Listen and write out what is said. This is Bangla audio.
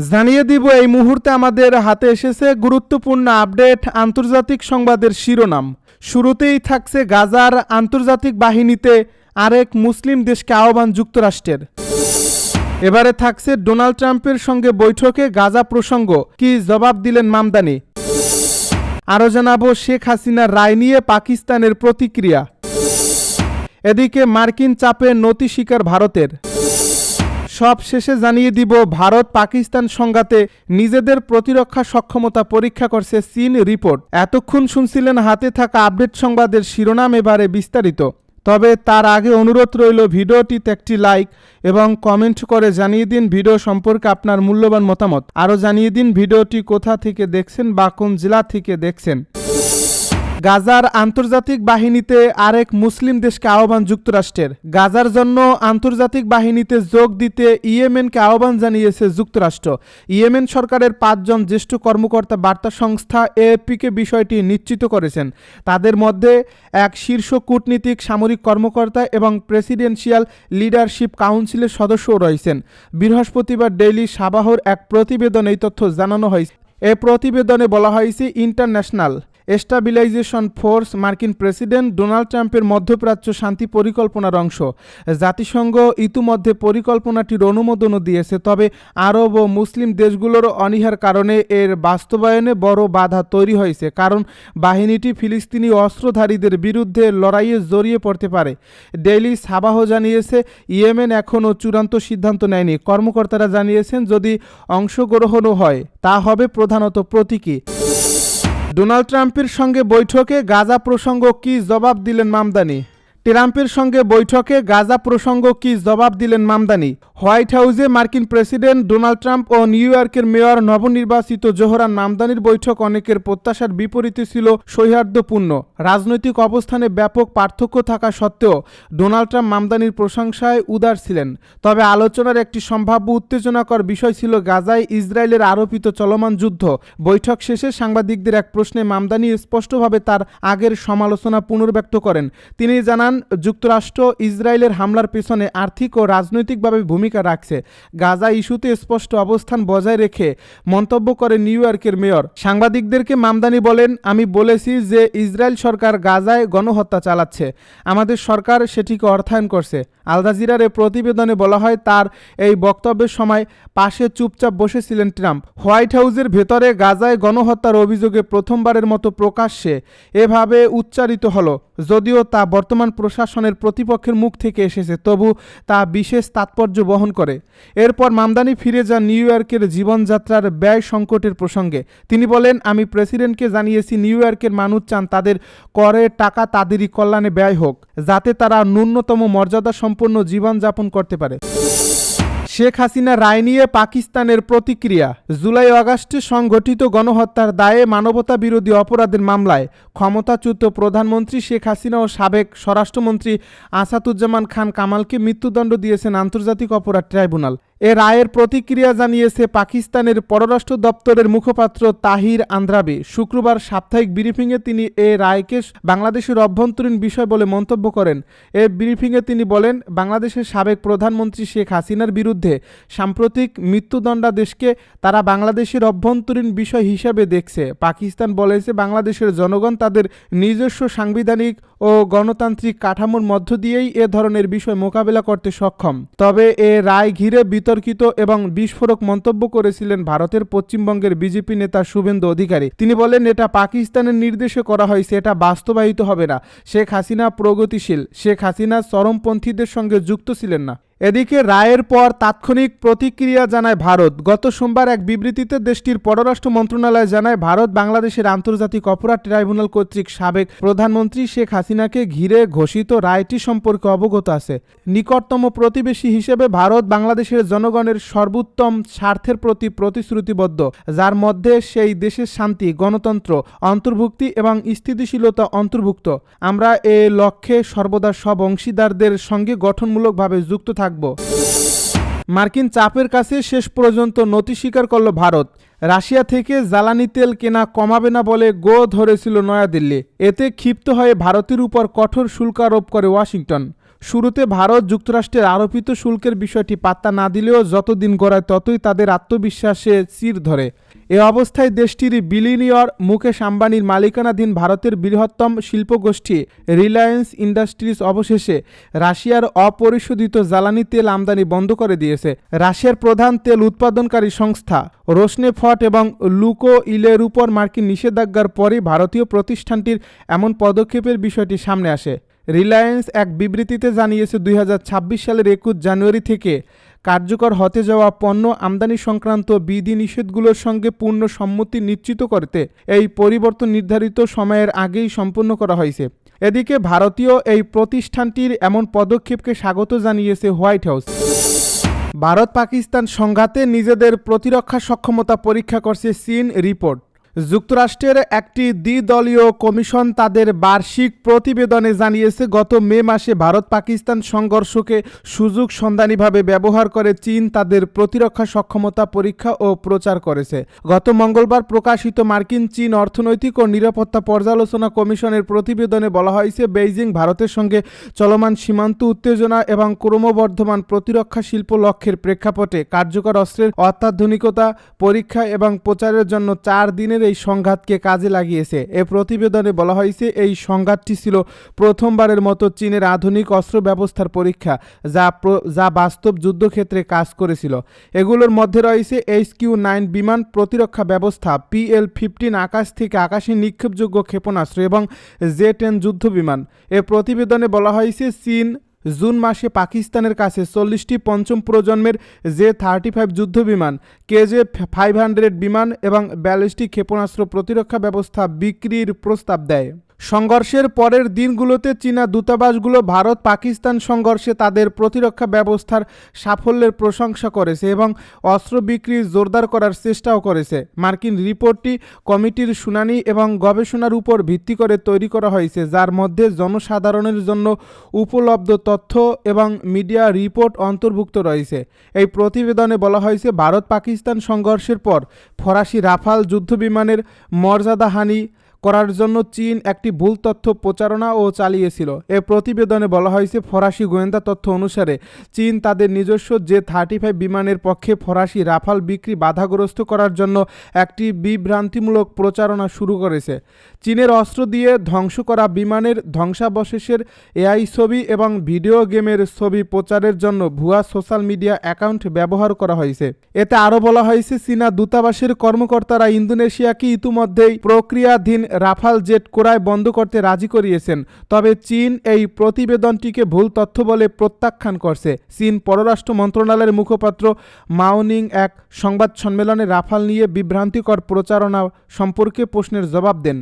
জানিয়ে দিব এই মুহূর্তে আমাদের হাতে এসেছে গুরুত্বপূর্ণ আপডেট আন্তর্জাতিক সংবাদের শিরোনাম। শুরুতেই থাকছে গাজার আন্তর্জাতিক বাহিনীতে আরেক মুসলিম দেশকে আহ্বান যুক্তরাষ্ট্রের। এবারে থাকছে ডোনাল্ড ট্রাম্পের সঙ্গে বৈঠকে গাজা প্রসঙ্গ, কি জবাব দিলেন মামদানি। আরও জানাবো শেখ হাসিনার রায় নিয়ে পাকিস্তানের প্রতিক্রিয়া। এদিকে মার্কিন চাপে নতি স্বীকার ভারতের। সব শেষে জানিয়ে দিব ভারত পাকিস্তান সংঘাতে নিজেদের প্রতিরক্ষা সক্ষমতা পরীক্ষা করছে চীন, রিপোর্ট। এতক্ষণ শুনছিলেন হাতে থাকা আপডেট সংবাদের শিরোনাম, এবারে বিস্তারিত। তবে তার আগে অনুরোধ রইল ভিডিওটিতে একটি লাইক এবং কমেন্ট করে জানিয়ে দিন ভিডিও সম্পর্কে আপনার মূল্যবান মতামত। আরও জানিয়ে দিন ভিডিওটি কোথা থেকে দেখছেন বা কোন জেলা থেকে দেখছেন। গাজার আন্তর্জাতিক বাহিনীতে আরেক মুসলিম দেশকে আহ্বান যুক্তরাষ্ট্রের। গাজার জন্য আন্তর্জাতিক বাহিনীতে যোগ দিতে ইয়েমেনকে আহ্বান জানিয়েছে যুক্তরাষ্ট্র। ইয়েমেন সরকারের 5 জন জ্যেষ্ঠ কর্মকর্তা বার্তা সংস্থা এএফপিকে বিষয়টি নিশ্চিত করেছেন। তাদের মধ্যে এক শীর্ষ কূটনীতিক, সামরিক কর্মকর্তা এবং প্রেসিডেন্সিয়াল লিডারশিপ কাউন্সিলের সদস্যও রয়েছেন। বৃহস্পতিবার ডেইলি সাবাহর এক প্রতিবেদনে এই তথ্য জানানো হয়েছে। এই প্রতিবেদনে বলা হয়েছে ইন্টারন্যাশনাল স্টাবিলাইজেশন ফোর্স মার্কিন প্রেসিডেন্ট ডোনাল্ড ট্রাম্পের মধ্যপ্রাচ্য শান্তি পরিকল্পনার অংশ। জাতিসংঘ ইতিমধ্যে পরিকল্পনাটির অনুমোদনও দিয়েছে, তবে আরব ও মুসলিম দেশগুলোর অনীহার কারণে এর বাস্তবায়নে বড় বাধা তৈরি হয়েছে, কারণ বাহিনীটি ফিলিস্তিনি অস্ত্রধারীদের বিরুদ্ধে লড়াইয়ে জড়িয়ে পড়তে পারে। ডেইলি সাবাহ জানিয়েছে ইয়েমেন এখনও চূড়ান্ত সিদ্ধান্ত নেয়নি। কর্মকর্তারা জানিয়েছেন যদি অংশগ্রহণও হয় তা হবে প্রধানত প্রতীকী। ডোনাল্ড ট্রাম্পের সঙ্গে বৈঠকে গাজা প্রসঙ্গ, কি জবাব দিলেন মামদানি। ট্রাম্পের সঙ্গে বৈঠকে গাজা প্রসঙ্গ, কি জবাব দিলেন মামদানি। হোয়াইট হাউসে মার্কিন প্রেসিডেন্ট ডোনাল্ড ট্রাম্প ও নিউ ইয়র্কের মেয়র নবনির্বাচিত জোহরান মামদানির বৈঠক অনেকের প্রত্যাশার বিপরীতে ছিল সৌহার্দ্যপূর্ণ। রাজনৈতিক অবস্থানে ব্যাপক পার্থক্য থাকা সত্ত্বেও ডোনাল্ড ট্রাম্প মামদানির প্রশংসায় উদার ছিলেন। তবে আলোচনার একটি সম্ভাব্য উত্তেজনাকর বিষয় ছিল গাজায় ইসরায়েলের আরোপিত চলমান যুদ্ধ। বৈঠক শেষে সাংবাদিকদের এক প্রশ্নে মামদানি স্পষ্টভাবে তার আগের সমালোচনা পুনর্ব্যক্ত করেন। তিনি জানান যুক্তরাষ্ট্র ইসরায়েলের হামলার পেছনে আর্থিক ও রাজনৈতিকভাবে ভূমিকা রাখছে। গাজা ইস্যুতে স্পষ্ট অবস্থান বজায় রেখে মন্তব্য করে নিউ ইয়র্কের মেয়র। সাংবাদিকদেরকে মামদানি বলেন, আমি বলেছি যে ইসরায়েল সরকার গাজায় গণহত্যা চালাচ্ছে, আমাদের সরকার সেটিকে অর্থায়ন করছে। আল জাজিরার এ প্রতিবেদনে বলা হয় তার এই বক্তব্যের সময় পাশে চুপচাপ বসেছিলেন ট্রাম্প। হোয়াইট হাউসের ভেতরে গাজায় গণহত্যার অভিযোগে প্রথমবারের মতো প্রকাশ্যে এভাবে উচ্চারিত হলো। যদিও তা বর্তমান প্রশাসনের প্রতিপক্ষের মুখ থেকে এসেছে, তবু তা বিশেষ তাৎপর্য বহন করে। এরপর মামদানি ফিরে যান নিউ ইয়র্কের জীবনযাত্রার ব্যয় সংকটের প্রসঙ্গে। তিনি বলেন, আমি প্রেসিডেন্টকে জানিয়েছি নিউ ইয়র্কের মানুষ চান তাদের করের টাকা তাদেরই কল্যাণে ব্যয় হোক, যাতে তারা ন্যূনতম মর্যাদা সম্পন্ন জীবনযাপন করতে পারে। শেখ হাসিনা রায় নিয়ে পাকিস্তানের প্রতিক্রিয়া। জুলাই আগস্টে সংঘটিত গণহত্যার দায়ে মানবতা বিরোধী অপরাধের মামলায় ক্ষমতাচ্যুত প্রধানমন্ত্রী শেখ হাসিনা ও সাবেক স্বরাষ্ট্রমন্ত্রী আসাদুজ্জামান খান কামালকে মৃত্যুদণ্ড দিয়েছেন আন্তর্জাতিক অপরাধ ট্রাইব্যুনাল। এ রায়ের প্রতিক্রিয়া জানিয়েছে পাকিস্তানের পররাষ্ট্র দপ্তরের মুখপাত্র তাহির আন্দ্রাবি। শুক্রবার সাপ্তাহিক ব্রিফিংয়ে তিনি এ রায়কে বাংলাদেশের অভ্যন্তরীণ বিষয় বলে মন্তব্য করেন। এ ব্রিফিংয়ে তিনি বলেন, বাংলাদেশের সাবেক প্রধানমন্ত্রী শেখ হাসিনার বিরুদ্ধে সাম্প্রতিক মৃত্যুদণ্ডাদেশকে তারা বাংলাদেশের অভ্যন্তরীণ বিষয় হিসেবে দেখছে। পাকিস্তান বলেছে বাংলাদেশের জনগণ তাদের নিজস্ব সাংবিধানিক ও গণতান্ত্রিক কাঠামোর মধ্য দিয়েই এ ধরনের বিষয় মোকাবেলা করতে সক্ষম। তবে এ রায় ঘিরে বিতর্কিত এবং বিস্ফোরক মন্তব্য করেছিলেন ভারতের পশ্চিমবঙ্গের বিজেপি নেতা শুভেন্দু অধিকারী। তিনি বলেন, এটা পাকিস্তানের নির্দেশে করা হয়েছে, এটা বাস্তবায়িত হবে না। শেখ হাসিনা প্রগতিশীল, শেখ হাসিনা চরমপন্থীদের সঙ্গে যুক্ত ছিলেন না। এদিকে রায়ের পর তাৎক্ষণিক প্রতিক্রিয়া জানায় ভারত। গত সোমবার এক বিবৃতিতে দেশটির পররাষ্ট্র মন্ত্রণালয় জানায়, ভারত বাংলাদেশের আন্তর্জাতিক অপরাধ ট্রাইব্যুনাল কর্তৃক সাবেক প্রধানমন্ত্রী শেখ হাসিনাকে ঘিরে ঘোষিত রায়টি সম্পর্কে অবগত আছে। নিকটতম প্রতিবেশী হিসেবে ভারত বাংলাদেশের জনগণের সর্বোত্তম স্বার্থের প্রতি প্রতিশ্রুতিবদ্ধ, যার মধ্যে সেই দেশের শান্তি, গণতন্ত্র, অন্তর্ভুক্তি এবং স্থিতিশীলতা অন্তর্ভুক্ত। আমরা এ লক্ষ্যে সর্বদা সব অংশীদারদের সঙ্গে গঠনমূলকভাবে যুক্ত থাকব। মার্কিন চাপের কাছে শেষ পর্যন্ত নতি স্বীকার করল ভারত। রাশিয়া থেকে জ্বালানি তেল কেনা কমাবে না বলে গো ধরেছিল নয়াদিল্লি। এতে ক্ষিপ্ত হয়ে ভারতের উপর কঠোর শুল্ক আরোপ করে ওয়াশিংটন। শুরুতে ভারত যুক্তরাষ্ট্রের আরোপিত শুল্কের বিষয়টি পাত্তা না দিলেও যতদিন গড়ায় ততই তাদের আত্মবিশ্বাসে চির ধরে। এ অবস্থায় দেশটির বিলিনিয়র মুকেশ আম্বানির মালিকানাধীন ভারতের বৃহত্তম শিল্পগোষ্ঠী রিলায়েন্স ইন্ডাস্ট্রিজ অবশেষে রাশিয়ার অপরিশোধিত জ্বালানি তেল আমদানি বন্ধ করে দিয়েছে। রাশিয়ার প্রধান তেল উৎপাদনকারী সংস্থা রোসনেফট এবং লুকোইলের উপর মার্কিন নিষেধাজ্ঞার পরই ভারতীয় প্রতিষ্ঠানটির এমন পদক্ষেপের বিষয়টি সামনে আসে। রিলায়েন্স এক বিবৃতিতে জানিয়েছে 2026 সালের 21 জানুয়ারি থেকে কার্যকর হতে যাওয়া পণ্য আমদানি সংক্রান্ত বিধিনিষেধগুলোর সঙ্গে পূর্ণ সম্মতি নিশ্চিত করতে এই পরিবর্তন নির্ধারিত সময়ের আগেই সম্পন্ন করা হয়েছে। এদিকে ভারতীয় এই প্রতিষ্ঠানটির এমন পদক্ষেপকে স্বাগত জানিয়েছে হোয়াইট হাউস। ভারত পাকিস্তান সংঘাতে নিজেদের প্রতিরক্ষা সক্ষমতা পরীক্ষা করছে চীন। রিপোর্ট। যুক্তরাষ্ট্রের একটি দ্বিদলীয় কমিশন তাদের বার্ষিক প্রতিবেদনে জানিয়েছে, গত মে মাসে ভারত পাকিস্তান সংঘর্ষকে সুযোগ সন্ধানীভাবে ব্যবহার করে চীন তাদের প্রতিরক্ষা সক্ষমতা পরীক্ষা ও প্রচার করেছে। গত মঙ্গলবার প্রকাশিত মার্কিন চীন অর্থনৈতিক ও নিরাপত্তা পর্যালোচনা কমিশনের প্রতিবেদনে বলা হয়েছে, বেইজিং ভারতের সঙ্গে চলমান সীমান্ত উত্তেজনা এবং ক্রমবর্ধমান প্রতিরক্ষা শিল্প লক্ষ্যের প্রেক্ষাপটে কার্যকর অস্ত্রের অত্যাধুনিকতা পরীক্ষা এবং প্রচারের জন্য 4 দিনের এই সংঘাতকে কাজে লাগিয়েছে। এ প্রতিবেদনে বলা হয়েছে, এই সংঘাতটি ছিল প্রথমবারের মতো চীনের আধুনিক অস্ত্র ব্যবস্থার পরীক্ষা, যা বাস্তব যুদ্ধক্ষেত্রে কাজ করেছিল। এগুলোর মধ্যে রয়েছে HQ-9 বিমান প্রতিরক্ষা ব্যবস্থা, PL-15 আকাশ থেকে আকাশে নিক্ষেপযোগ্য ক্ষেপণাস্ত্র এবং J-10 যুদ্ধ বিমান। এ প্রতিবেদনে বলা হয়েছে, চীন জুন মাসে পাকিস্তানের কাছে 40টি পঞ্চম প্রজন্মের J-35 যুদ্ধ বিমান, KJ-500 বিমান এবং ব্যালিস্টিক ক্ষেপণাস্ত্র প্রতিরক্ষা ব্যবস্থা বিক্রির প্রস্তাব দেয়। সংঘর্ষের পরের দিনগুলোতে চীনা দূতাবাসগুলো ভারত পাকিস্তান সংঘর্ষে তাদের প্রতিরক্ষা ব্যবস্থার সাফল্যের প্রশংসা করেছে এবং অস্ত্র বিক্রি জোরদার করার চেষ্টাও করেছে। মার্কিন রিপোর্টটি কমিটির শুনানি এবং গবেষণার উপর ভিত্তি করে তৈরি করা হয়েছে, যার মধ্যে জনসাধারণের জন্য উপলব্ধ তথ্য এবং মিডিয়া রিপোর্ট অন্তর্ভুক্ত রয়েছে। এই প্রতিবেদনে বলা হয়েছে, ভারত পাকিস্তান সংঘর্ষের পর ফরাসি রাফাল যুদ্ধবিমানের মর্যাদাহানি করার জন্য চীন একটি ভুল তথ্য প্রচারণা ও চালিয়েছিল। এ প্রতিবেদনে বলা হয়েছে, ফরাসি গোয়েন্দা তথ্য অনুসারে চীন তাদের নিজস্ব J-35 বিমানের পক্ষে ফরাসি রাফাল বিক্রি বাধাগ্রস্ত করার জন্য একটি বিভ্রান্তিমূলক প্রচারণা শুরু করেছে। চীনের অস্ত্র দিয়ে ধ্বংস করা বিমানের ধ্বংসাবশেষের AI ছবি এবং ভিডিও গেমের ছবি প্রচারের জন্য ভুয়া সোশ্যাল মিডিয়া অ্যাকাউন্ট ব্যবহার করা হয়েছে। এতে আরও বলা হয়েছে, চীনা দূতাবাসের কর্মকর্তারা ইন্দোনেশিয়াকে ইতিমধ্যেই প্রক্রিয়াধীন রাফাল জেট ক্রয় বন্ধ করতে রাজি করিয়েছেন। তবে চীন এই প্রতিবেদনটিকে ভুল তথ্য বলে প্রত্যাখ্যান করছে। চীন পররাষ্ট্র মন্ত্রণালয়ের মুখপাত্র মাওনিং এক সংবাদ সম্মেলনে রাফাল নিয়ে বিভ্রান্তিকর প্রচারণা সম্পর্কে প্রশ্নের জবাব দেন।